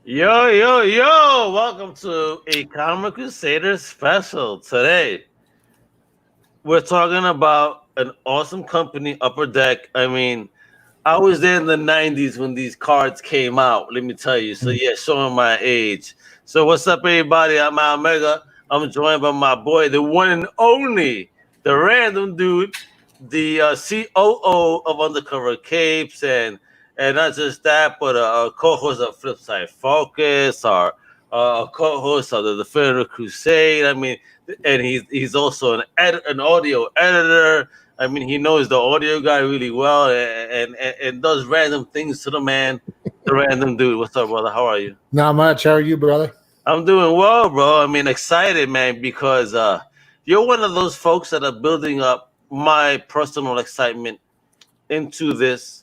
Yo, yo, yo! Welcome to a Comic Crusaders special. Today, we're talking about an awesome company, Upper Deck. I mean, I was there in the 90s when these cards came out, let me tell you. So, yeah, showing my age. So, what's up, everybody? I'm Al Mega. I'm joined by my boy, the one and only, the random dude, the COO of Undercover Capes, and not just that, but a co-host of Flipside Focus, or a co-host of the Defender Crusade. I mean, and he's also an audio editor. I mean, he knows the audio guy really well, and does random things to the man, the random dude. What's up, brother? How are you? Not much. How are you, brother? I'm doing well, bro. I mean, excited, man, because you're one of those folks that are building up my personal excitement into this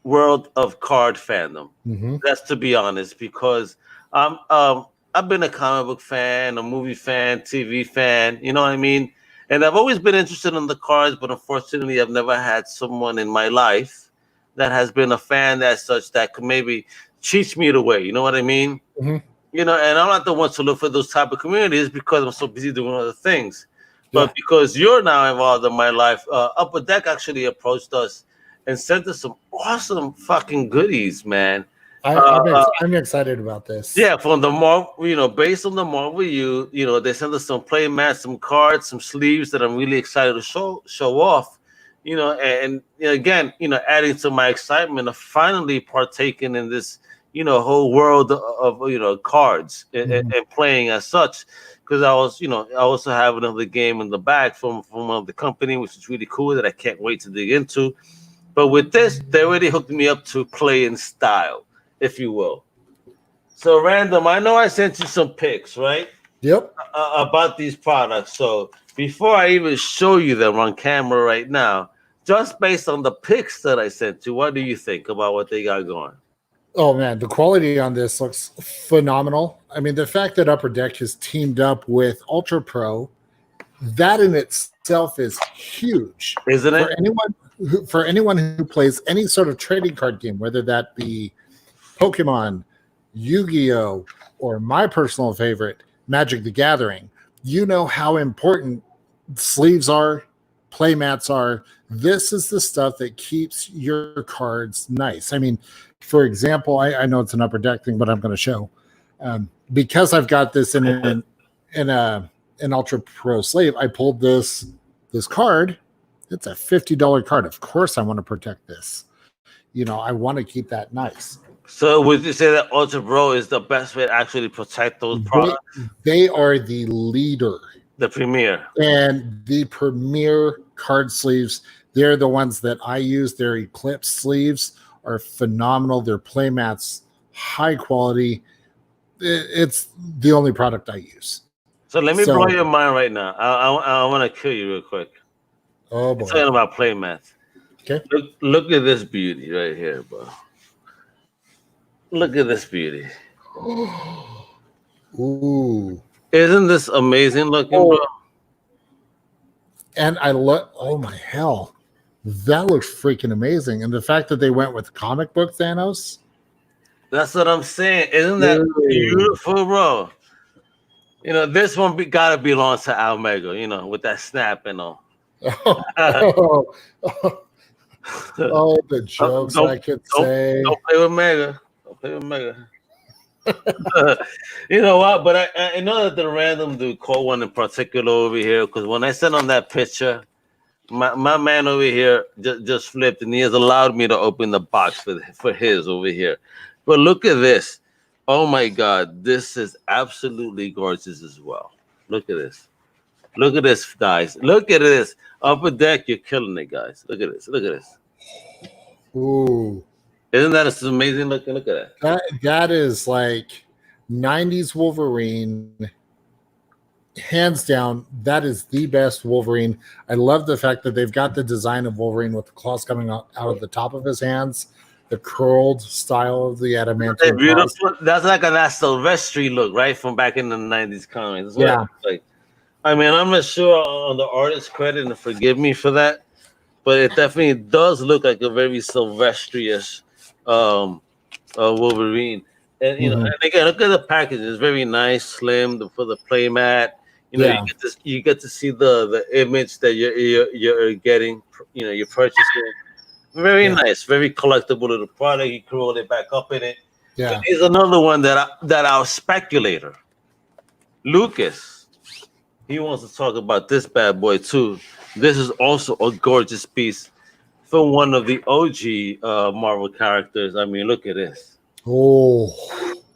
world of card fandom. Mm-hmm. That's to be honest, because I've been a comic book fan, a movie fan, TV fan. You know what I mean? And I've always been interested in the cards, but unfortunately, I've never had someone in my life that has been a fan as such that could maybe teach me the way. You know what I mean? Mm-hmm. You know, and I'm not the one to look for those type of communities because I'm so busy doing other things. But Yeah. because you're now involved in my life, Upper Deck actually approached us and sent us some awesome fucking goodies, man. I'm excited about this. Yeah, from the Marvel, based on the Marvel, they sent us some play mats, some cards, some sleeves that I'm really excited to show off. Again, adding to my excitement of finally partaking in this, whole world of cards Mm-hmm. and playing as such. Because I also have another game in the back from one of the company, which is really cool that I can't wait to dig into. But with this, they already hooked me up to play in style, if you will. So, Random, I know I sent you some pics, right, Yep. about these products. So, before I even show you them on camera right now, just based on the pics that I sent you, what do you think about what they got going? Oh man, the quality on this looks phenomenal. I mean, the fact that Upper Deck has teamed up with Ultra Pro, that in itself is huge Isn't for it? anyone who plays any sort of trading card game, whether that be Pokemon, Yu-Gi-Oh, or my personal favorite, Magic the Gathering. You know how important sleeves are, playmats are. This is the stuff that keeps your cards nice. I mean, for example, I know it's an Upper Deck thing, but I'm going to show because I've got this in an Ultra Pro sleeve. I pulled this card. It's a $50 card. Of course, I want to protect this. I want to keep that nice. So, would you say that Ultra Pro is the best way to actually protect those They, products? they are the leader The Premier. and the premier card sleeves. They're the ones that I use. Their Eclipse sleeves are phenomenal. Their playmats, high quality. It's the only product I use. So, let me So, blow your mind right now. I want to kill you real quick. oh It's boy. talking about playmats. Okay. Look at this beauty right here, bro. Look at this beauty. Ooh. Isn't this amazing looking, bro? And I look, oh my hell. That looks freaking amazing. And the fact that they went with comic book Thanos. That's what I'm saying. Isn't that beautiful, bro? This one gotta belong to Almega, with that snap and all. Oh, the jokes I could say. Don't play with Mega. Don't play with Mega. You know what? But I know that the random dude called one in particular over here, because when I sent on that picture, my man over here just flipped, and he has allowed me to open the box for his over here. But look at this. Oh my God, this is absolutely gorgeous as well. Look at this. Look at this, guys. Look at this. Upper Deck, you're killing it, guys. Look at this. Look at this. Ooh. Isn't that amazing looking? Look at that. That is like 90s Wolverine. Hands down, that is the best Wolverine. I love the fact that they've got the design of Wolverine with the claws coming out of the top of his hands, the curled style of the adamantium. Beautiful. That's like a that Silvestri look, right? From back in the 90s comics. Yeah. Like, I mean, I'm not sure on the artist's credit, and forgive me for that, but it definitely does look like a very Silvestri-ish Wolverine. And and again, look at the package. It's very nice, slim for the play mat. Yeah. You get to see the image that you're getting. You're purchasing. Very nice, very collectible little product. You can roll it back up in it. Yeah. And here's another one that our speculator, Lucas, he wants to talk about this bad boy too. This is also a gorgeous piece from one of the OG Marvel characters. I mean, look at this. Oh.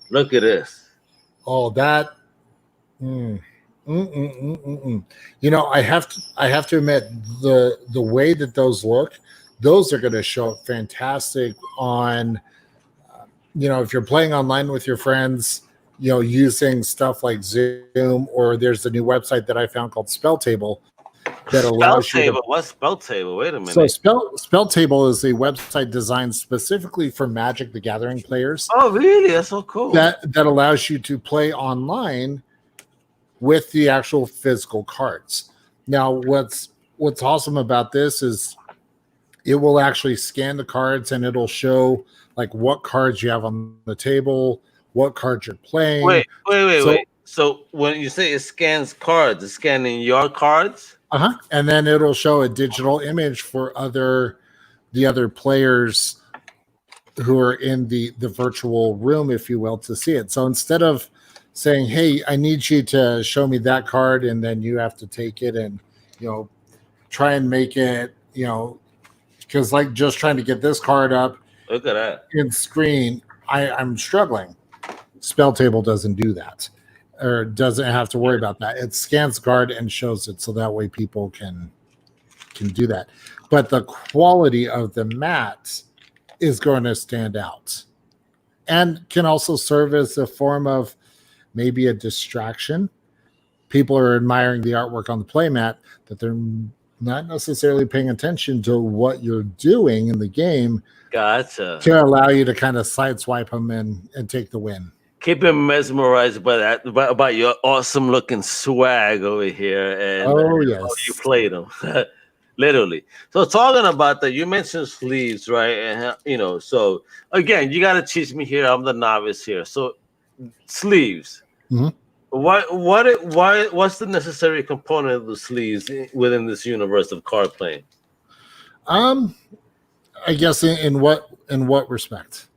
Look at this. Oh, that. Mm. I have to admit the way that those look, those are going to show up fantastic on, if you're playing online with your friends, using stuff like Zoom, or there's a new website that I found called Spell Table that allows you to. What's Spell Table? Wait a minute. So Spell Table is a website designed specifically for Magic the Gathering players. Oh, really? That's so cool. That allows you to play online with the actual physical cards. Now, what's awesome about this is it will actually scan the cards and it'll show like what cards you have on the table, what cards you're playing. Wait. So when you say it scans cards, it's scanning your cards? And then it'll show a digital image for the other players who are in the virtual room, if you will, to see it. So instead of saying, hey, I need you to show me that card, and then you have to take it and, try and make it, because like just trying to get this card up. Look at that. In screen, I'm struggling. Spell Table doesn't do that, or doesn't have to worry about that. It scans the card and shows it, so that way people can do that. But the quality of the mat is going to stand out, and can also serve as a form of maybe a distraction. People are admiring the artwork on the playmat, that they're not necessarily paying attention to what you're doing in the game. Gotcha. To allow you to kind of sideswipe them and take the win. Keep him mesmerized by that, about your awesome looking swag over here, and yes, how you played them, literally. So talking about that, you mentioned sleeves, right? And so again, you got to teach me here. I'm the novice here. So sleeves. Mm-hmm. What's the necessary component of the sleeves within this universe of card playing? I guess in what respect?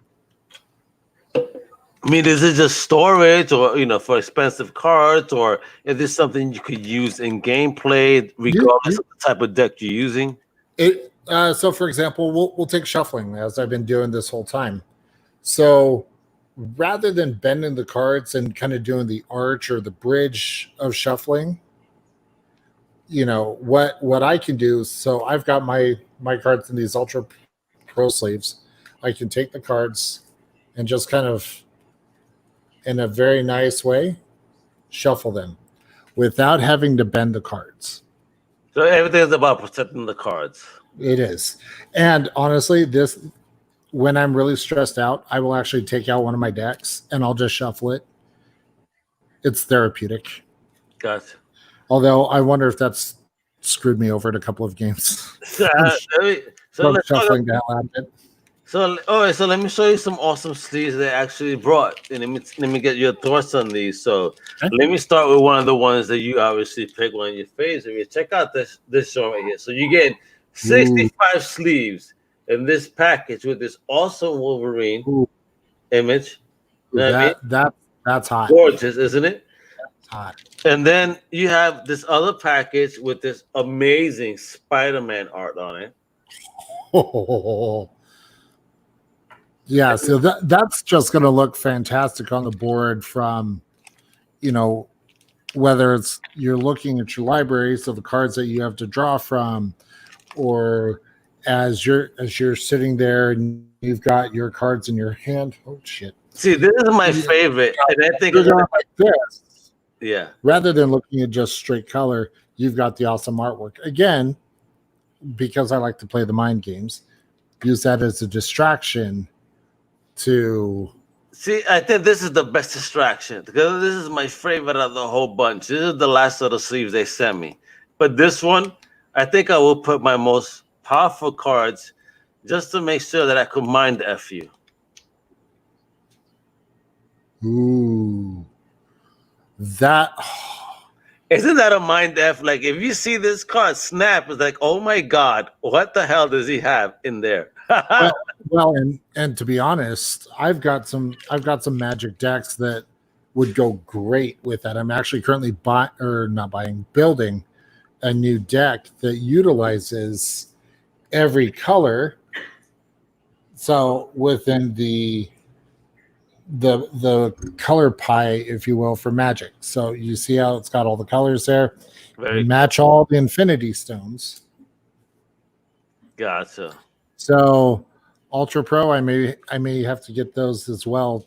I mean, is it just storage, or for expensive cards, or is this something you could use in gameplay, regardless of the type of deck you're using? So, for example, we'll take shuffling, as I've been doing this whole time. So, rather than bending the cards and kind of doing the arch or the bridge of shuffling, what I can do. So, I've got my cards in these Ultra Pro sleeves. I can take the cards and just kind of, in a very nice way, shuffle them without having to bend the cards. So everything's about protecting the cards. It is. And honestly, when I'm really stressed out, I will actually take out one of my decks and I'll just shuffle it. It's therapeutic. Gotcha. Although I wonder if that's screwed me over in a couple of games. So let's shuffling the hell out of it. So, all right. So let me show you some awesome sleeves they actually brought, and let me get your thoughts on these. So, Let me start with one of the ones that you obviously picked, one of your favorites. Check out this show right here. So you get 65 sleeves in this package with this awesome Wolverine image. That's hot. Gorgeous, isn't it? That's hot. And then you have this other package with this amazing Spider-Man art on it. Oh. Yeah, so that's just going to look fantastic on the board from, whether it's you're looking at your library, so the cards that you have to draw from, or as you're sitting there and you've got your cards in your hand. Oh shit! See, this is my favorite, and I think like this. Yeah. Rather than looking at just straight color, you've got the awesome artwork. Again, because I like to play the mind games, use that as a distraction. I think this is the best distraction, because this is my favorite of the whole bunch. This is the last of the sleeves they sent me, but this one, I think I will put my most powerful cards just to make sure that I could mind the FU. Ooh, that. Isn't that a mind F? Like if you see this card snap, it's like, oh my god, what the hell does he have in there? Well, and to be honest, I've got some Magic decks that would go great with that. I'm actually currently building a new deck that utilizes every color. So within the color pie, if you will, for Magic. So you see how it's got all the colors there. Very Match all the Infinity Stones. gotcha. So Ultra Pro, I may have to get those as well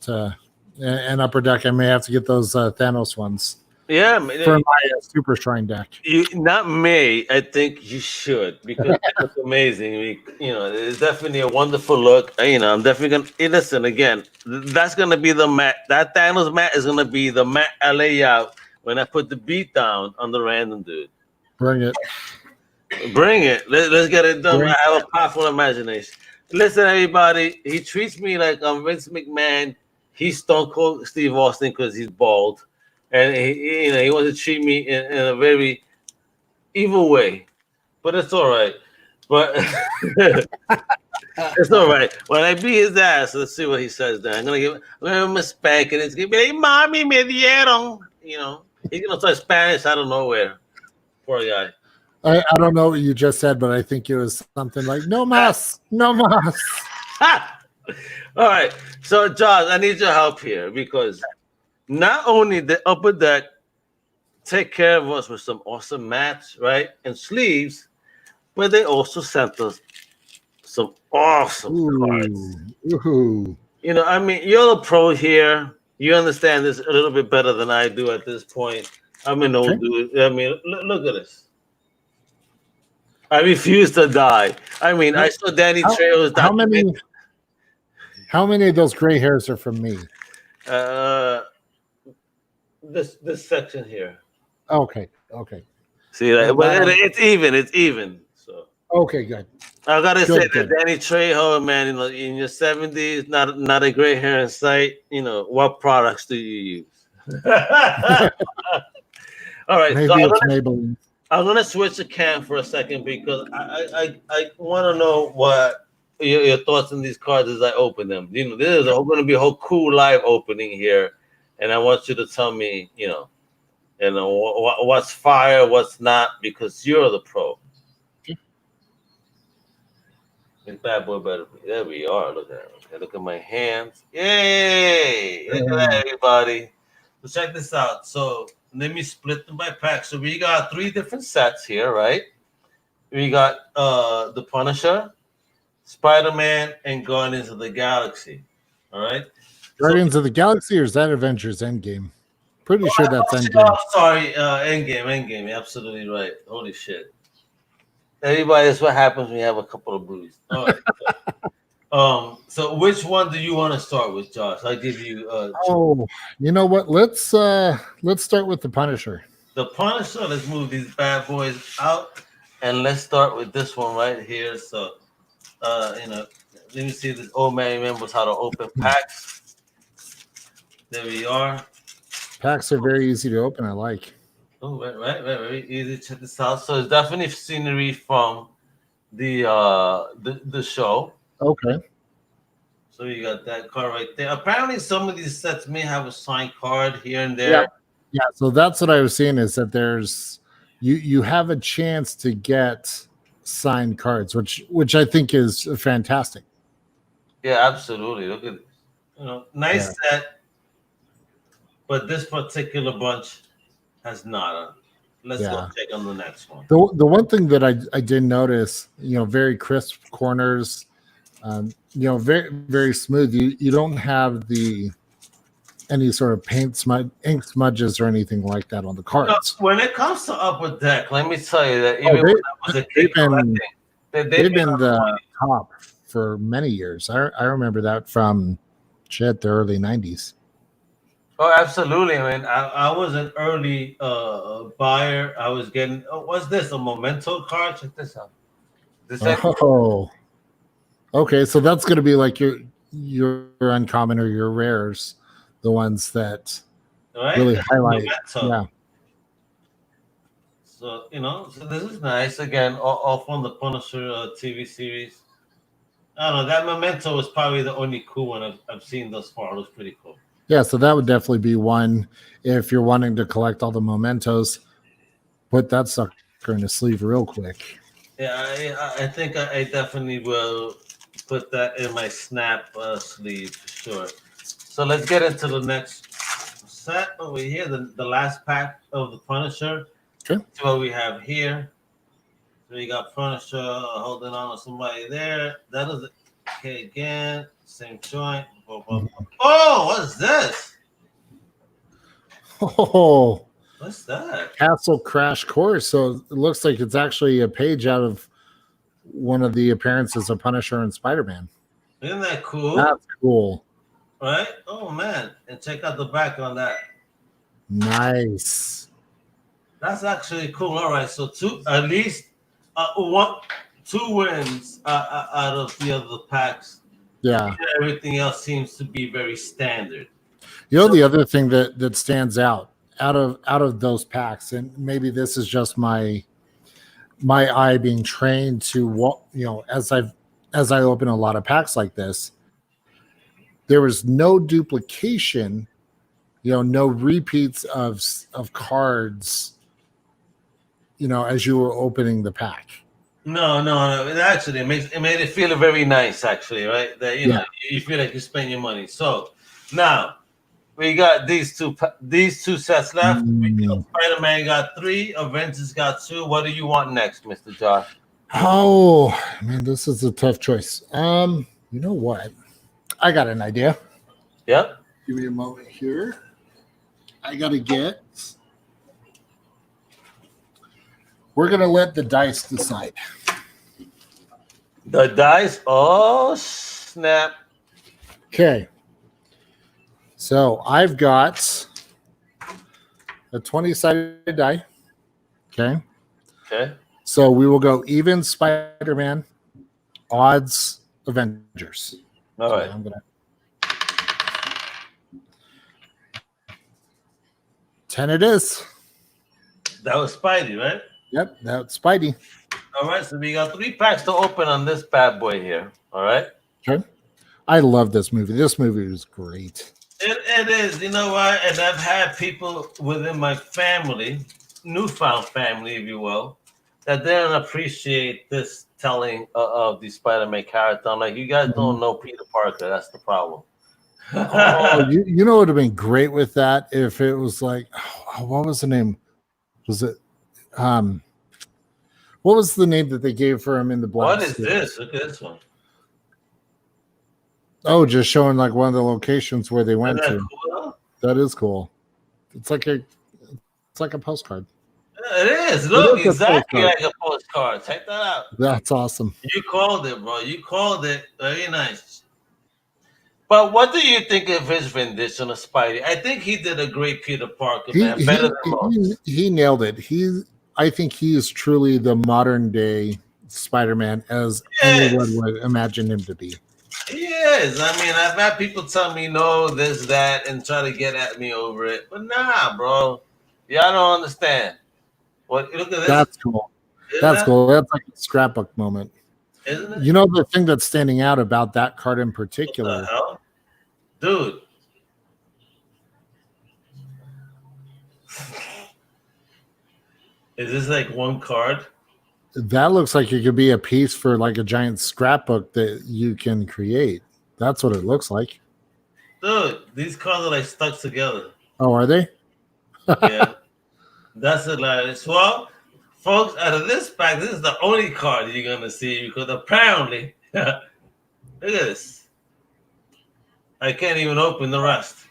and Upper Deck. I may have to get those Thanos ones Yeah, for my Super Shrine deck. you not may. I think you should because it looks amazing. It's definitely a wonderful look. I'm definitely gonna listen again. That's gonna be the mat. That Thanos mat is gonna be the mat I lay out when I put the beat down on the random dude. Bring it. Bring it. Let's get it done. Bring I have a powerful imagination. Listen, everybody. He treats me like I'm Vince McMahon. He's Stone Cold Steve Austin because he's bald, and he wants to treat me in a very evil way. But it's all right. But it's all right. When I beat his ass, let's see what he says. Then I'm gonna give him a spank, and it's gonna be like, "Mommy, me dieron." He's gonna start Spanish out of nowhere. Poor guy. I don't know what you just said, but I think it was something like "No mas, no mas." All right. So, Josh, I need your help here because not only the Upper Deck take care of us with some awesome mats, right, and sleeves, but they also sent us some awesome cards. Ooh. You're the pro here. You understand this a little bit better than I do at this point. I'm an old dude. Look at this. I refuse to die. I saw Danny Trejo's documentary. How many of those gray hairs are from me? This section here. Okay. See, but it's even. It's even. So okay, good. I gotta say that Danny Trejo, man, in your 70s, not a gray hair in sight. What products do you use? All right, maybe it's Maybelline. I'm gonna switch the cam for a second because I want to know what your thoughts on these cards as I open them. This is going to be a whole cool live opening here, and I want you to tell me, what's fire, what's not, because you're the pro. This bad boy better be. There we are. Look at it. Okay, look at my hands. Yay! Look at that, everybody. So check this out. So let me split them by pack. So we got 3 different sets here, right? We got the Punisher, Spider-Man, and Guardians of the Galaxy. All right. Guardians of the Galaxy, or is that Avengers Endgame? Pretty sure that's Endgame. Oh, sorry, Endgame. You're absolutely right. Holy shit. Everybody, that's what happens when you have a couple of brews. All right. So which one do you want to start with, Josh? I'll give you. You know what? Let's start with the Punisher. The Punisher. Let's move these bad boys out, and let's start with this one right here. So, let me see if this old man remembers how to open packs. There we are. Packs are very easy to open. I like. Oh, right, very easy. Check this out. So it's definitely scenery from the show. Okay. So you got that card right there. Apparently, some of these sets may have a signed card here and there. Yeah. So that's what I was seeing, is that there's you have a chance to get signed cards, which I think is fantastic. Yeah, absolutely. Look at this. Nice set, but this particular bunch has not. Let's go check on the next one. The one thing that I did notice, very crisp corners. Very, very smooth. You don't have any sort of ink smudges or anything like that on the cards. When it comes to Upper Deck, let me tell you that even when I was a kid, they've been the top for many years. I remember that from the early 90s. Oh, absolutely. I was an early buyer. I was getting. What's this? A memento card? Check this out. Okay, so that's going to be like your uncommon or your rares, the ones that right? really That's highlight. Memento. Yeah. So so this is nice. Again, all from the Punisher TV series. I don't know. That Memento is probably the only cool one I've seen thus far. It was pretty cool. Yeah, so that would definitely be one. If you're wanting to collect all the mementos, put that sucker in the sleeve real quick. Yeah, I think I definitely will put that in my snap sleeve for sure. So let's get into the next set over here. The last pack of the Punisher. Okay. That's what we have here. So you got Punisher holding on to somebody there. That is okay again. Same joint. Oh, what's this? Oh, What's that? Castle Crash Course. So it looks like it's actually a page out of one of the appearances of Punisher and Spider-Man. Isn't that cool? That's cool. Right? Oh man. And check out the back on that. Nice. That's actually cool. All right. So at least two wins out of the other packs. Yeah. Everything else seems to be very standard. You know, the other thing that stands out of those packs, and maybe this is just my eye being trained to what, as I open a lot of packs like this, there was no duplication, no repeats of cards, as you were opening the pack. No. It actually it made it feel very nice, actually, right? That you feel like you spend your money. So now we got these two sets left. Spider-Man got 3, Avengers got 2. What do you want next, Mr. Josh? Oh man, this is a tough choice. You know what? I got an idea. Yep. Give me a moment here. I gotta get. We're gonna let the dice decide. The dice. Oh snap! Okay. So I've got a 20-sided die. Okay. Okay. So we will go even Spider-Man, odds Avengers. All right. I'm gonna 10 it is. That was Spidey, right? Yep, that's Spidey. All right, so we got 3 packs to open on this bad boy here. All right. Okay. I love this movie. This movie was great. It is. You know what? And I've had people within my family, newfound family, if you will, that didn't appreciate this telling of the Spider-Man character. I'm like, you guys don't know Peter Parker. That's the problem. Oh, you know what would have been great with that if it was like, what was the name? Was it what was the name that they gave for him in the Black What is Suit? this? Look at this one. Oh, just showing like one of the locations where they went Isn't to. that cool? That is cool. It's like a postcard. It is. Look, It is a exactly postcard. like a postcard. Check that out. That's awesome. You called it, bro. You called it. Very nice. But what do you think of his rendition of Spidey? I think he did a great Peter Parker, man. Better than most. He nailed it. I think he is truly the modern day Spider-Man as anyone would imagine him to be. He is. I mean, I've had people tell me no, this, that, and try to get at me over it. But nah, bro. Y'all don't understand. What? Look at this. That's cool. That's cool. That's like a scrapbook moment. Isn't it? You know the thing that's standing out about that card in particular? What the hell? Dude. Is this like one card? That looks like it could be a piece for like a giant scrapbook that you can create. That's what it looks like. Dude, these cards are like stuck together. Oh, are they? Yeah. That's hilarious. Well, folks, out of this pack, this is the only card you're going to see because apparently, look at this. I can't even open the rest.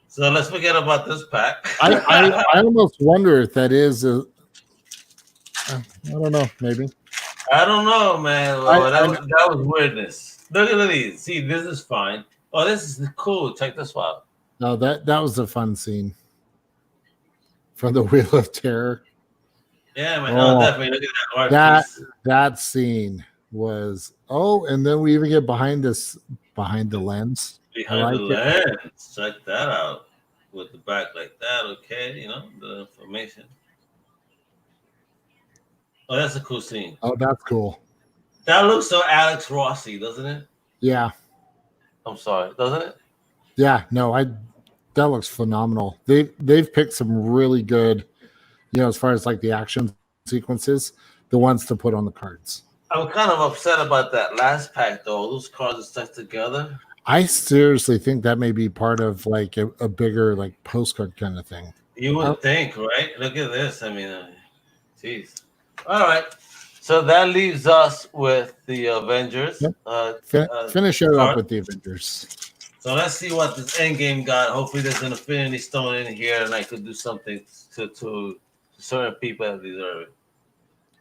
So let's forget about this pack. I almost wonder if that is I don't know, maybe. I don't know, man. That was weirdness. Look at these. See, this is fine. Oh, this is cool. Check this out. No, that was a fun scene from the Wheel of Terror. Yeah, man. Oh, definitely. Look at that art piece. That scene was. Oh, and then we even get behind behind the lens. Behind the lens. Check that out. With the back like that, okay, the information. Oh, that's a cool scene. Oh, that's cool. That looks so Alex Rossi, doesn't it? Yeah. I'm sorry, doesn't it? Yeah, no, that looks phenomenal. They've picked some really good, as far as like the action sequences, the ones to put on the cards. I'm kind of upset about that last pack though. Those cards are stuck together. I seriously think that may be part of like a bigger like postcard kind of thing. You would think, right? Look at this. I mean, geez. All right. So that leaves us with the Avengers. Yep. Finish it up with the Avengers. So let's see what this end game got. Hopefully there's an Infinity Stone in here and I could do something to certain people that deserve it.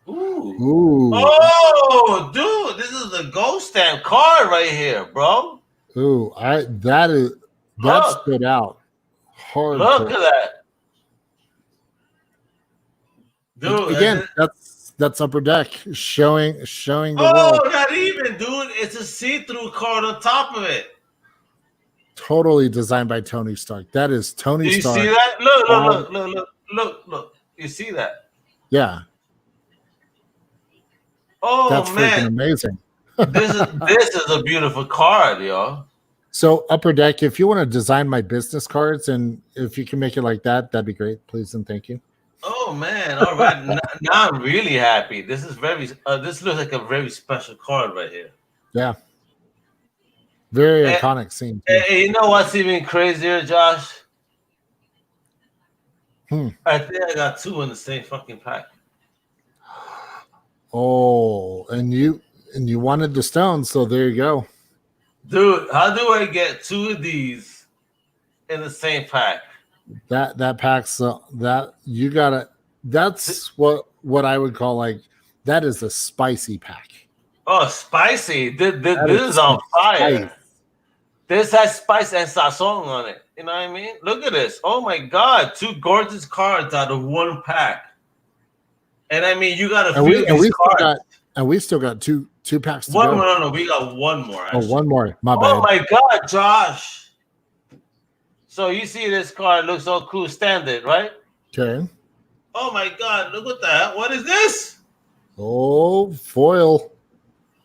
Ooh. Oh, dude, this is the ghost stamp card right here, bro. Ooh, that stood out hard. Look at that. Dude, again, that's Upper Deck showing the world. Oh, not even, dude. It's a see-through card on top of it. Totally designed by Tony Stark. That is Tony Stark. You see that? Look. You see that? Yeah. Oh, that's man. Freaking amazing. this is a beautiful card, y'all. So Upper Deck, if you want to design my business cards and if you can make it like that, that'd be great. Please and thank you. Oh man! All right, now I'm really happy. This is very. This looks like a very special card right here. Yeah. Very iconic scene. And you know what's even crazier, Josh? I think I got two in the same fucking pack. Oh, and you wanted the stones, so there you go. Dude, how do I get two of these in the same pack? That pack's that you gotta. That's what I would call like that is a spicy pack. Oh, spicy! This is on fire. Spice. This has spice and sazon on it. You know what I mean? Look at this. Oh my God! Two gorgeous cards out of one pack. And I mean, you gotta feel these cards. We still got two packs. No, we got one more. Actually. Oh, one more. My bad. Oh my God, Josh! So you see this card looks so cool, standard, right? Okay. Oh my God! Look at that. What is this? Oh, foil.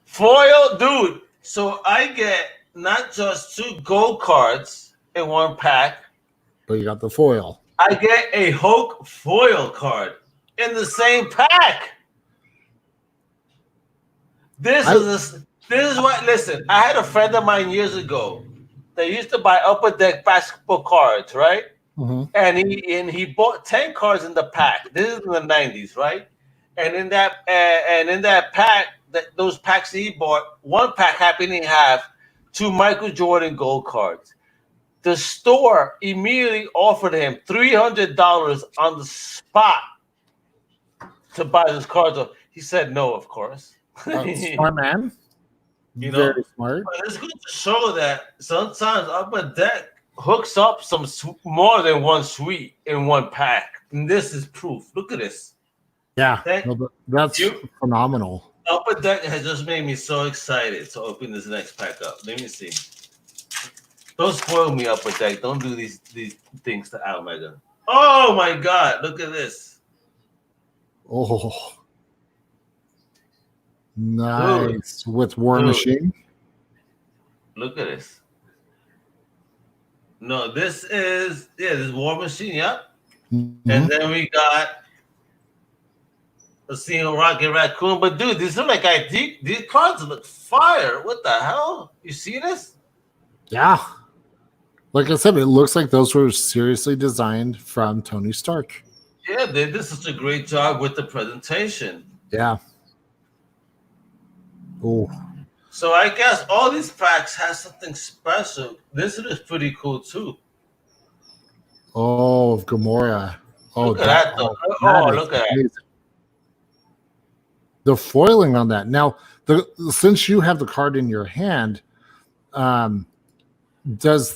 Foil, dude. So I get not just two gold cards in one pack, but you got the foil. I get a Hulk foil card in the same pack. This is what. Listen, I had a friend of mine years ago. They used to buy Upper Deck basketball cards, right? Mm-hmm. And he bought 10 cards in the pack. This is in the 90s, right? And in that pack, those packs he bought, one pack happened to have two Michael Jordan gold cards. The store immediately offered him $300 on the spot to buy those cards. He said no, of course. Smart man. Very smart. But it's good to show that sometimes Upper Deck hooks up some more than one suite in one pack. And this is proof. Look at this. Yeah, that's phenomenal. Upper Deck has just made me so excited to open this next pack up. Let me see. Don't spoil me, Upper Deck. Don't do these things to Omega. Oh my God! Look at this. Oh, nice. Dude. With War Machine. Look at this. No, this is War Machine. Yep. Mm-hmm. And then we got a scene of Rocket Raccoon. But dude, these look like these cards look fire. What the hell? You see this? Yeah. Like I said, it looks like those were seriously designed from Tony Stark. Yeah, they did such a great job with the presentation. Yeah. Oh. So I guess all these packs have something special. This is pretty cool too. Oh, of Gamora. Oh, look at that though. Look at that. The foiling on that. Now, since you have the card in your hand, does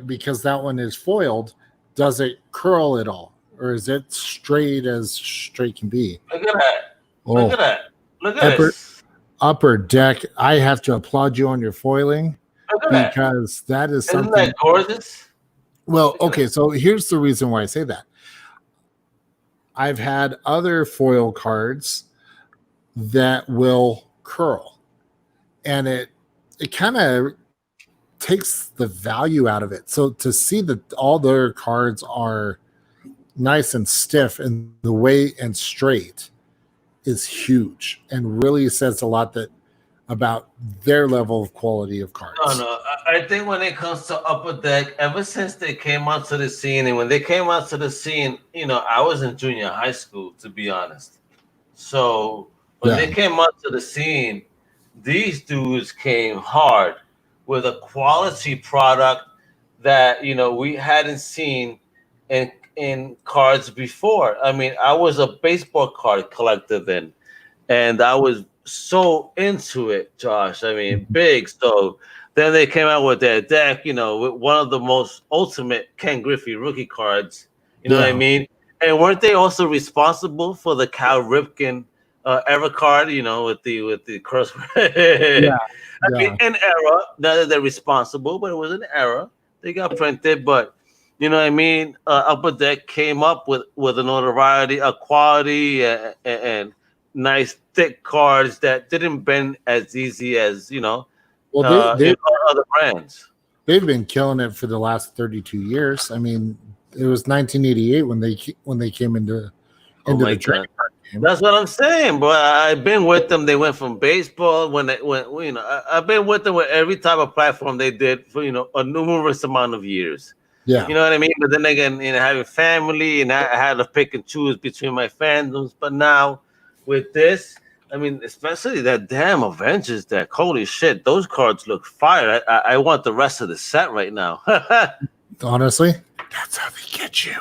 because that one is foiled, does it curl at all? Or is it straight as straight can be? Look at that. Oh. Look at that. Look at this. Upper Deck, I have to applaud you on your foiling because that is Isn't something. that gorgeous? Well, okay, so here's the reason why I say that. I've had other foil cards that will curl, and it kind of takes the value out of it. So to see that all their cards are nice and stiff and the way and straight is huge and really says a lot about their level of quality of cards. No. I think when it comes to Upper Deck, ever since they came out to the scene, and when they came out to the scene, I was in junior high school, to be honest. So when they came out to the scene, these dudes came hard with a quality product that we hadn't seen in cards before. I mean, I was a baseball card collector then, and I was so into it, Josh. I mean, big. So then they came out with their deck, with one of the most ultimate Ken Griffey rookie cards. You know what I mean? And weren't they also responsible for the Cal Ripken ever card? With the curse. I mean, an error. Not that they're responsible, but it was an error. They got printed, but you know what I mean. Upper Deck came up with a notoriety, a quality, and nice thick cards that didn't bend as easy as other brands. They've been killing it for the last 32 years. I mean, it was 1988 when they came into the trading card game. That's what I'm saying, bro. I've been with them. They went from baseball when I've been with them with every type of platform they did for a numerous amount of years. Yeah, you know what I mean. But then again, having family, and I had to pick and choose between my fandoms. But now with this, I mean, especially that damn Avengers deck. Holy shit, those cards look fire. I want the rest of the set right now. Honestly, that's how they get you.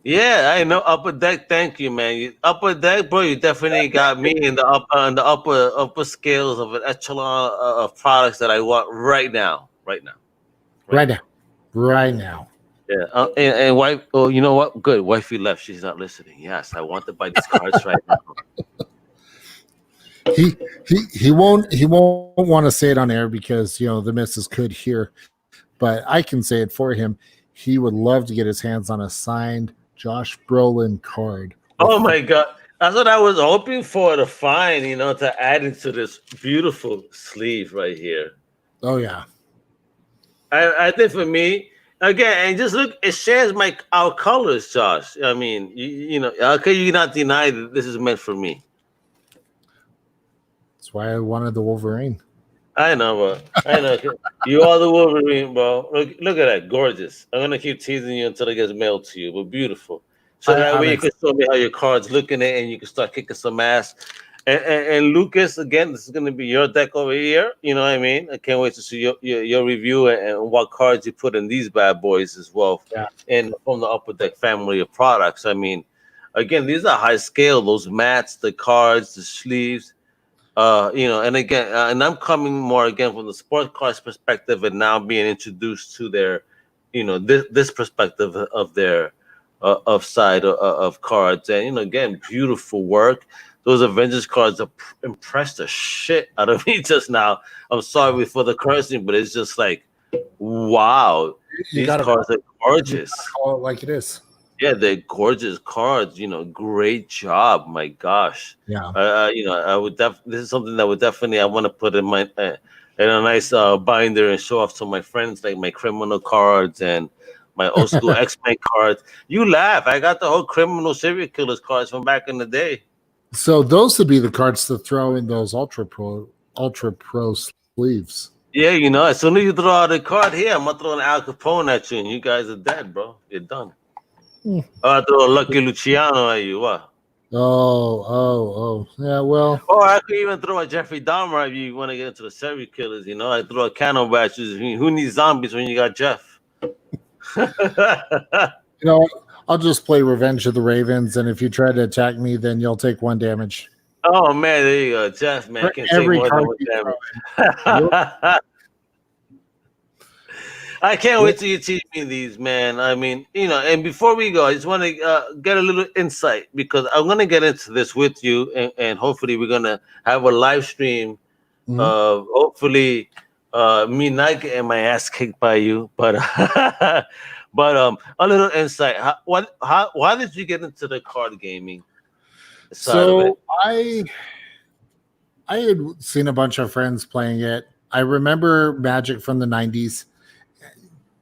Yeah, I know. Upper Deck, thank you, man. Upper Deck, bro, you definitely got me in the upper scales of an echelon of products that I want right now. Right now. Yeah, and wife. Oh, you know what? Good, wifey left. She's not listening. Yes, I want to buy these cards right now. He won't want to say it on air because the missus could hear, but I can say it for him. He would love to get his hands on a signed Josh Brolin card. Oh my God, that's what I was hoping for to find. To add into this beautiful sleeve right here. Oh yeah, I think for me. Again, and just look, it shares our colors, Josh. I mean, how can you not deny that this is meant for me? That's why I wanted the Wolverine. I know, bro. I know. You are the Wolverine, bro. Look at that. Gorgeous. I'm going to keep teasing you until it gets mailed to you, but beautiful. So that way you can show me how your card's looking at, and you can start kicking some ass. And Lucas, again, this is going to be your deck over here. You know what I mean? I can't wait to see your review and what cards you put in these bad boys as well. Yeah. And from the Upper Deck family of products. I mean, again, these are high scale. Those mats, the cards, the sleeves. And again, and I'm coming more again from the sports cards perspective, and now being introduced to their, this perspective of their of side of cards. And again, beautiful work. Those Avengers cards impressed the shit out of me just now. I'm sorry for the cursing, but it's just like, wow, these cards are gorgeous. Call it like it is. Yeah, they're gorgeous cards. Great job. My gosh. Yeah. I would this is something that would definitely I want to put in my in a nice binder and show off to my friends, like my criminal cards and my old school X-Men cards. You laugh. I got the whole criminal serial killers cards from back in the day. So those would be the cards to throw in those Ultra Pro sleeves. Yeah, as soon as you throw out a card here, I'm gonna throw an Al Capone at you, and you guys are dead, bro. You're done. I'll throw a Lucky Luciano at you. What? Oh. Yeah, well. Or I could even throw a Jeffrey Dahmer if you want to get into the serial killers. I throw a cannibal at you. Who needs zombies when you got Jeff? I'll just play Revenge of the Ravens, and if you try to attack me, then you'll take 1 damage. Oh man, there you go, Jeff. Man, can take more than 1 damage. I can't wait till you teach me these, man. I mean, and before we go, I just want to get a little insight because I'm going to get into this with you, and hopefully we're going to have a live stream Mhm. of hopefully me not getting my ass kicked by you, but a little insight. Why did you get into the card gaming side of it? So I had seen a bunch of friends playing it. I remember Magic from the 90s.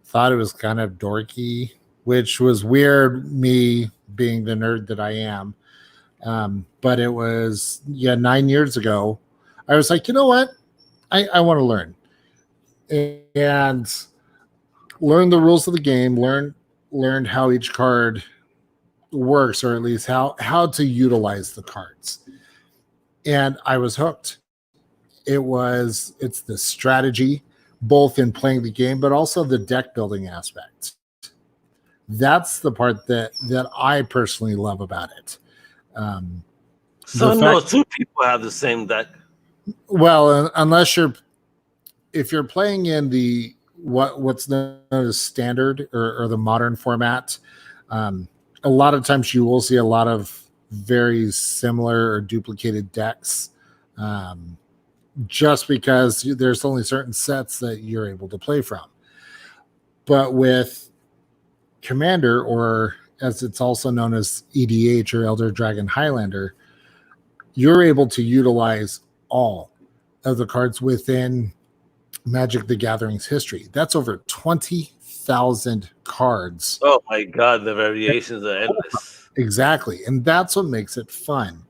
Thought it was kind of dorky, which was weird, me being the nerd that I am. But it was, 9 years ago. I was like, you know what? I want to learn. And learn the rules of the game, learned how each card works, or at least how to utilize the cards. And I was hooked. It's the strategy, both in playing the game, but also the deck building aspect. That's the part that I personally love about it. So no, two people have the same deck. Well, if you're playing in the what's known as standard or the modern format, a lot of times you will see a lot of very similar or duplicated decks, just because there's only certain sets that you're able to play from. But with Commander, or as it's also known as EDH or Elder Dragon Highlander, you're able to utilize all of the cards within Magic the Gathering's history. That's over 20,000 cards. Oh my God, the variations are endless. Exactly. And that's what makes it fun.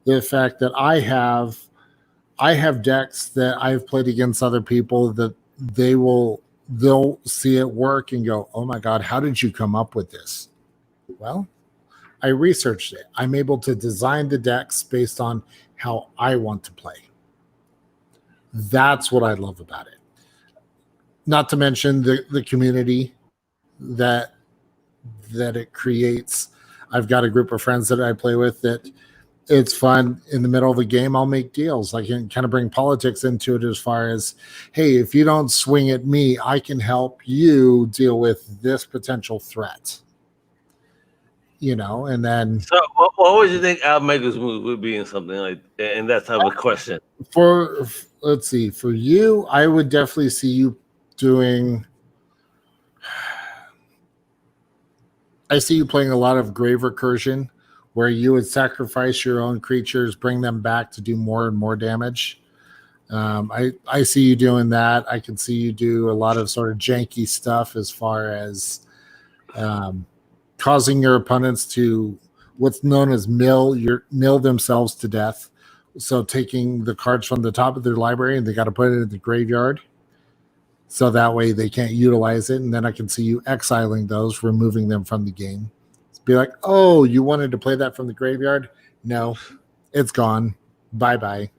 The fact that I have decks that I've played against other people that they'll see it work and go, oh my God, how did you come up with this? Well, I researched it. I'm able to design the decks based on how I want to play. That's what I love about it. Not to mention the community that it creates. I've got a group of friends that I play with that it's fun. In the middle of a game, I'll make deals. I can kind of bring politics into it as far as, hey, if you don't swing at me, I can help you deal with this potential threat. And then. So, what would you think Al Mega's move would be in something like in that type of question? Let's see, for you, I would definitely see you doing. I see you playing a lot of Grave Recursion, where you would sacrifice your own creatures, bring them back to do more and more damage. I see you doing that. I can see you do a lot of sort of janky stuff as far as causing your opponents to what's known as mill themselves to death. So taking the cards from the top of their library and they got to put it in the graveyard. So that way they can't utilize it. And then I can see you exiling those, removing them from the game. Be like, oh, you wanted to play that from the graveyard? No, it's gone. Bye-bye.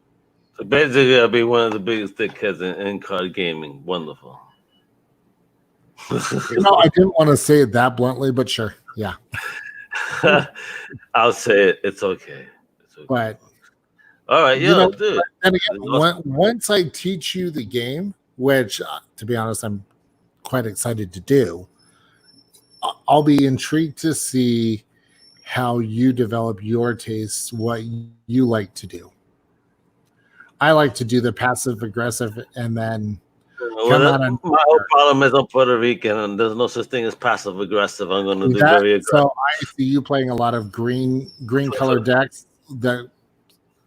So basically, I'll be one of the biggest dickheads in card gaming. Wonderful. I didn't want to say it that bluntly, but sure. Yeah. I'll say it. It's okay. But all right, dude. And again, once I teach you the game, which, to be honest, I'm quite excited to do, I'll be intrigued to see how you develop your tastes, what you like to do. I like to do the passive aggressive and then my whole problem is I'm Puerto Rican and there's no such thing as passive aggressive. I'm going to do very aggressive. So I see you playing a lot of green color decks that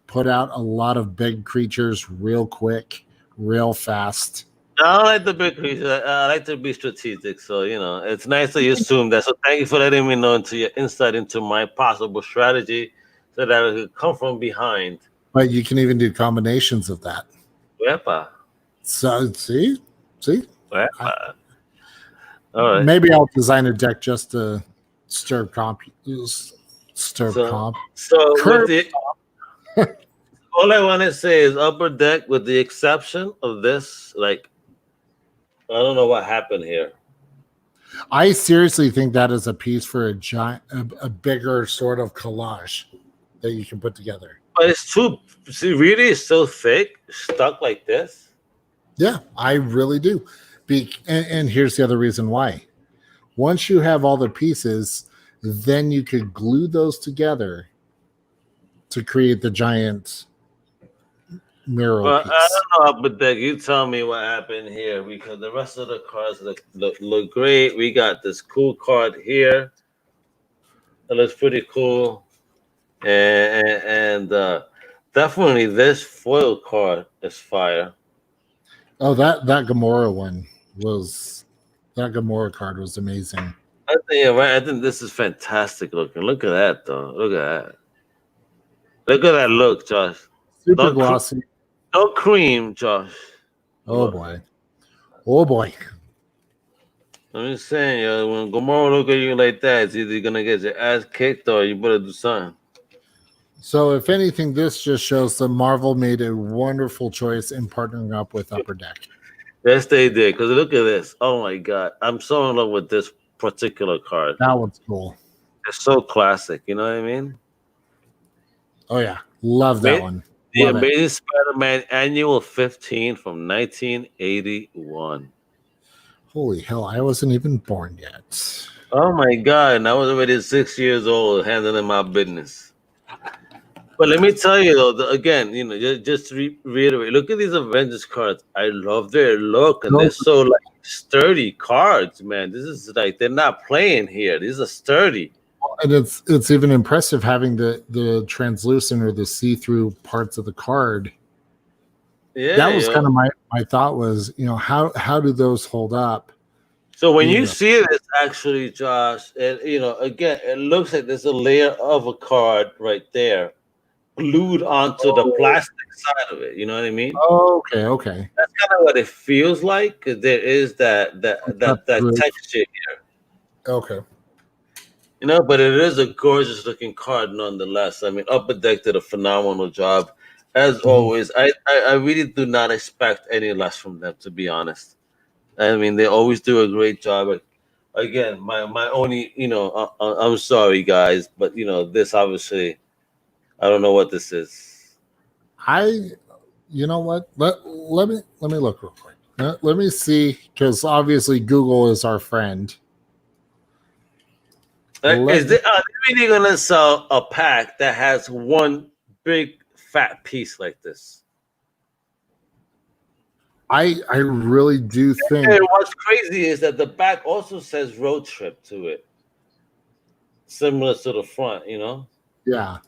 put out a lot of big creatures real quick, real fast. I don't like the big creatures. I like to be strategic. So, it's nice that you assume that. So thank you for letting me know into your insight into my possible strategy so that I could come from behind. But you can even do combinations of that. Wepa. So, see? Wepa. All right. Maybe I'll design a deck just to stir comp. So all I want to say is Upper Deck, with the exception of this, like, I don't know what happened here. I seriously think that is a piece for a bigger sort of collage that you can put together. But it's really so thick, stuck like this. Yeah, I really do. And here's the other reason why. Once you have all the pieces, then you could glue those together to create the giant mural Well, piece. I don't know, but Deck, you tell me what happened here because the rest of the cards look great. We got this cool card here that looks pretty cool, and definitely this foil card is fire. Oh, that Gamora one was that Gamora card was amazing. I think you're right. I think this is fantastic looking. Look at that, though. Look at that. Look at that look, Josh. Super Don't cr- glossy. don't cream, Josh. Oh boy. Oh boy. I'm just saying, yo, when Gamora look at you like that, it's either gonna get your ass kicked or you better do something. So if anything, this just shows that Marvel made a wonderful choice in partnering up with Upper Deck. Yes, they did. Because look at this. Oh my god, I'm so in love with this particular card. That one's cool. It's so classic. You know what I mean? Oh yeah, love that one. The Love it. Amazing Spider-Man Annual 15 from 1981. Holy hell, I wasn't even born yet. Oh my god, and I was already 6 years old handling my business. But let me tell you though, again, you know, just to reiterate, look at these Avengers cards. I love their look, and they're so like sturdy cards, man. This is like they're not playing here. These are sturdy. And it's even impressive having the translucent or the see-through parts of the card. Yeah, that was kind of my thought was, you know, how do those hold up? So when you see this, actually, Josh, and you know, again, it looks like there's a layer of a card right there, glued onto the plastic side of it. You know what I mean? Oh, okay. That's kind of what it feels like because there is that texture here. Okay. You know, but it is a gorgeous looking card nonetheless. I mean, Upper Deck did a phenomenal job. As always, I really do not expect any less from them, to be honest. I mean, they always do a great job. Again, my only, you know, I'm sorry, guys, but you know, this obviously, I don't know what this is. You know what? Let me look real quick. Let me see, because obviously Google is our friend. Is they really gonna sell a pack that has one big fat piece like this? I really do think. And what's crazy is that the back also says road trip to it, similar to the front. You know? Yeah.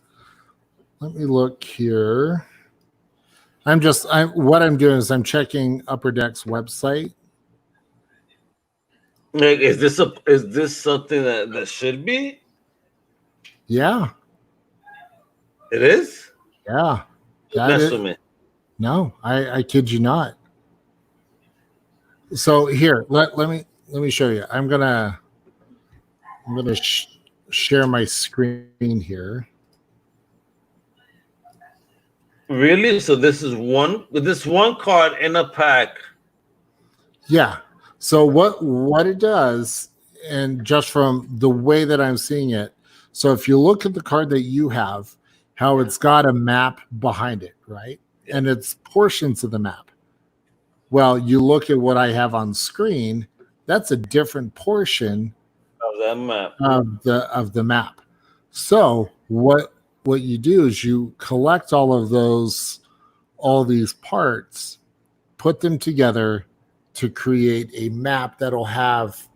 Let me look here. What I'm doing is I'm checking Upper Deck's website. Like, is this something that should be? Yeah. It is? Yeah. Mess with me. No, I kid you not. So here, let me show you. I'm gonna share my screen here. Really? So this one card in a pack. Yeah. So what it does, and just from the way that I'm seeing it, so if you look at the card that you have, how it's got a map behind it, right? And it's portions of the map. Well, you look at what I have on screen, that's a different portion Of that map. of the map. So what you do is you collect all these parts, put them together to create a map that'll have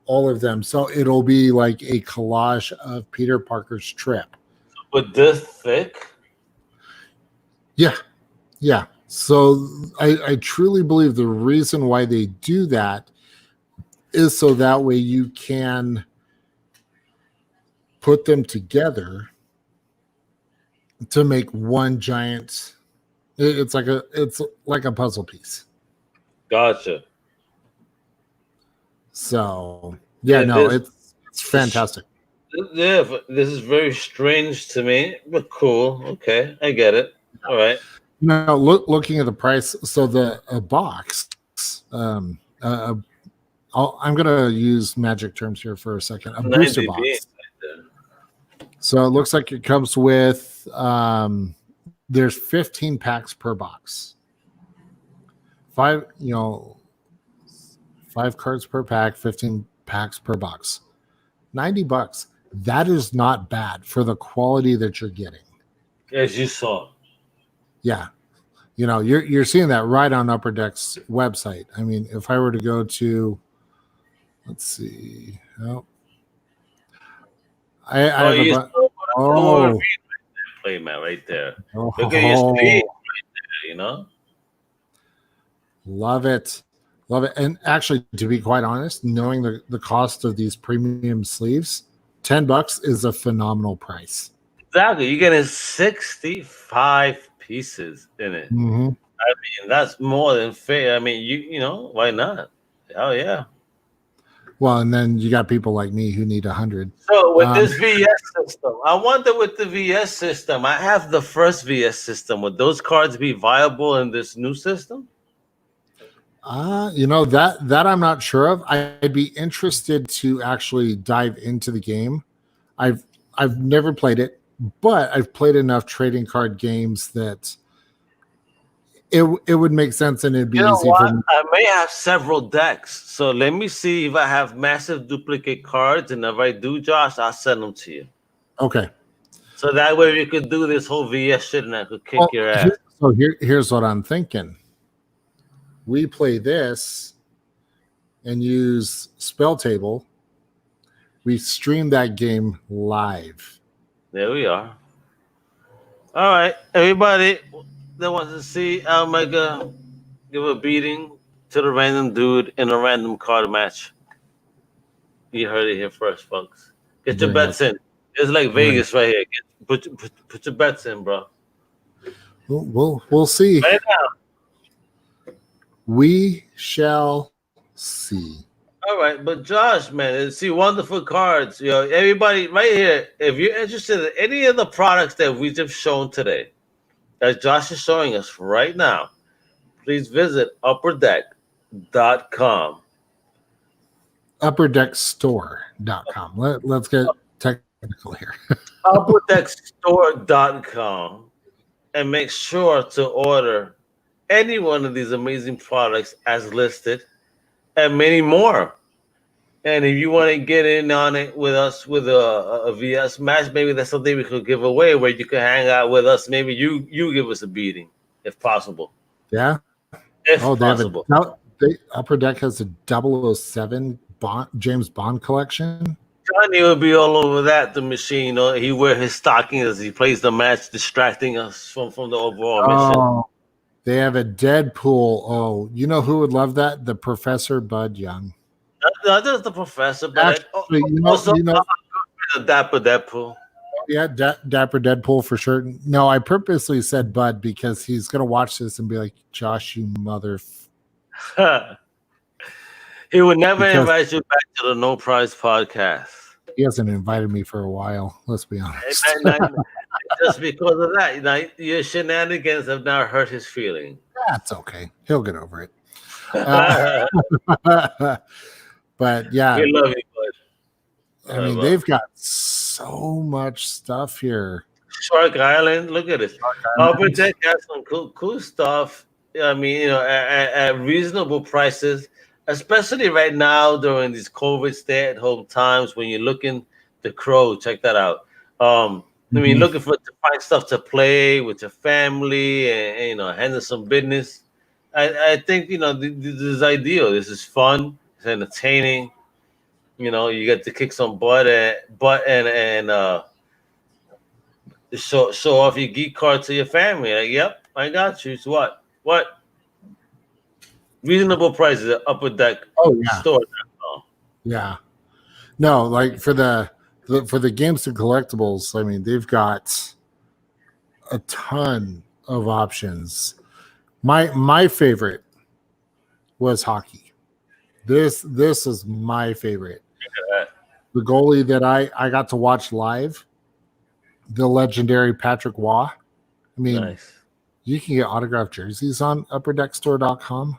all of them. So it'll be like a collage of Peter Parker's trip. But this thick? Yeah. Yeah. So I truly believe the reason why they do that is so that way you can put them together to make one giant. It's like a puzzle piece. Gotcha. So it's fantastic. Yeah, this is very strange to me, but cool. Okay, I get it. All right. Now, looking at the price, so the box. I'm going to use magic terms here for a second. A booster box. So it looks like it comes with. There's 15 packs per box. 5 cards per pack, 15 packs per box. $90. That is not bad for the quality that you're getting. As you saw. Yeah. You know, you're seeing that right on Upper Deck's website. I mean, if I were to go to, let's see. Oh, I have you a oh, play man right there. Look at your speed right there, you know. Love it. Love it. And actually, to be quite honest, knowing the cost of these premium sleeves, $10 is a phenomenal price. Exactly. You're getting 65 pieces in it. Mm-hmm. I mean, that's more than fair. I mean, you know, why not? Hell yeah. Well, and then you got people like me who need 100. So with this VS system, I wonder with the VS system, I have the first VS system. Would those cards be viable in this new system? You know, that I'm not sure of. I'd be interested to actually dive into the game. I've never played it, but I've played enough trading card games that it would make sense and it'd be easy for me. I may have several decks. So let me see if I have massive duplicate cards, and if I do, Josh, I'll send them to you. Okay. So that way we could do this whole VS shit and I could kick your ass. Here's what I'm thinking. We play this and use Spell Table. We stream that game live. There we are. All right, everybody that wants to see Omega give a beating to the random dude in a random card match. You heard it here first, folks. Get your bets in. It's like Vegas right here. Put your bets in, bro. We'll see. Right now. We shall see. All right, but Josh, man, see wonderful cards. You know, everybody right here, if you're interested in any of the products that we just shown today, that Josh is showing us right now, please visit upperdeck.com. Upperdeckstore.com. Let's get technical here. upperdeckstore.com and make sure to order any one of these amazing products as listed and many more. And if you want to get in on it with us with a VS match, maybe that's something we could give away where you can hang out with us. Maybe you give us a beating if possible. Yeah. If possible. Upper Deck has a 007 James Bond collection. Johnny will be all over that, the machine. You know, he wear his stockings as he plays the match, distracting us from the overall mission. They have a Deadpool. Oh, you know who would love that? The Professor Bud Young. Not just the Professor, but actually, also the Dapper Deadpool. Yeah, Dapper Deadpool for sure. No, I purposely said Bud because he's going to watch this and be like, Josh, you mother. He would never invite you back to the No Prize podcast. He hasn't invited me for a while. Let's be honest. Just because of that, you know, your shenanigans have now hurt his feeling. That's okay. He'll get over it. But yeah, we love you, bud. I mean, they've got so much stuff here. Shark Island, look at it. Upper Deck has some cool stuff. I mean, you know, at reasonable prices, especially right now during these COVID stay-at-home times when you're looking the Crow. Check that out. I mean, looking to find stuff to play with your family and you know, handle some business. I think, you know, this is ideal. This is fun. It's entertaining. You know, you get to kick some butt and show off your geek card to your family. Like, yep, I got you. So what? Reasonable prices at Upper Deck store. Yeah. No, like for the games and collectibles, I mean, they've got a ton of options. My favorite was hockey. This is my favorite. The goalie that I got to watch live, the legendary Patrick Waugh. I mean, nice. You can get autographed jerseys on upperdeckstore.com.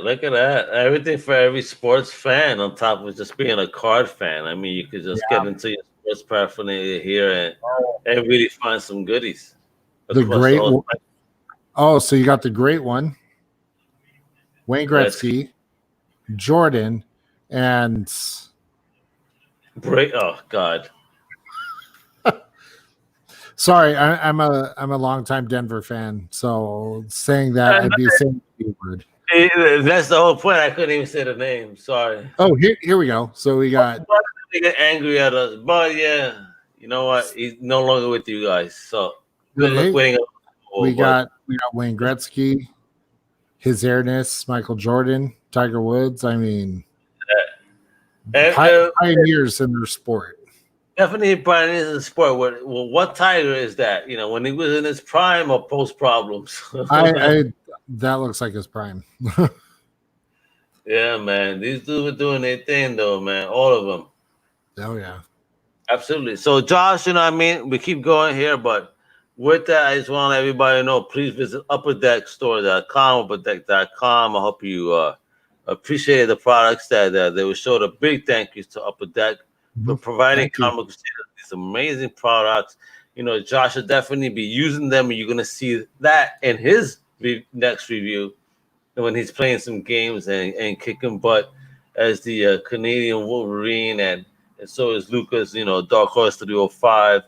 Look at that. Everything for every sports fan on top of just being a card fan. I mean, you could just get into your sports paraphernalia here and really find some goodies. The great one. Oh, so you got the great one. Wayne Gretzky, Jordan, and Oh God. sorry, I'm a longtime Denver fan, so saying that I'd be saying the word. That's the whole point. I couldn't even say the name. Sorry. Oh, here we go. So we got They get angry at us, but yeah, you know what? He's no longer with you guys. So good luck hey, winning. we got Wayne Gretzky, His Airness, Michael Jordan, Tiger Woods. I mean, pioneers in their sport. Definitely pioneers in the sport. What Tiger is that? You know, when he was in his prime or post problems? I that looks like his prime. Yeah, man. These dudes were doing their thing, though, man. All of them. Oh yeah. Absolutely. So, Josh, you know what I mean? We keep going here, but with that, I just want to let everybody know, please visit upperdeckstore.com, upperdeck.com. I hope you appreciated the products that they were showed. A big thank you to Upper Deck for providing Comic Crusaders these amazing products. You know, Josh will definitely be using them, and you're going to see that in his next review when he's playing some games and kicking butt as the Canadian Wolverine, and so is Lucas, you know, Dark Horse 305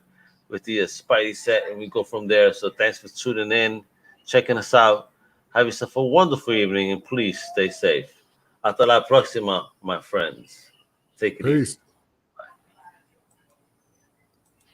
with the Spidey set, and we go from there. So thanks for tuning in, checking us out. Have yourself a wonderful evening, and please stay safe. Hasta la próxima, my friends. Take it easy.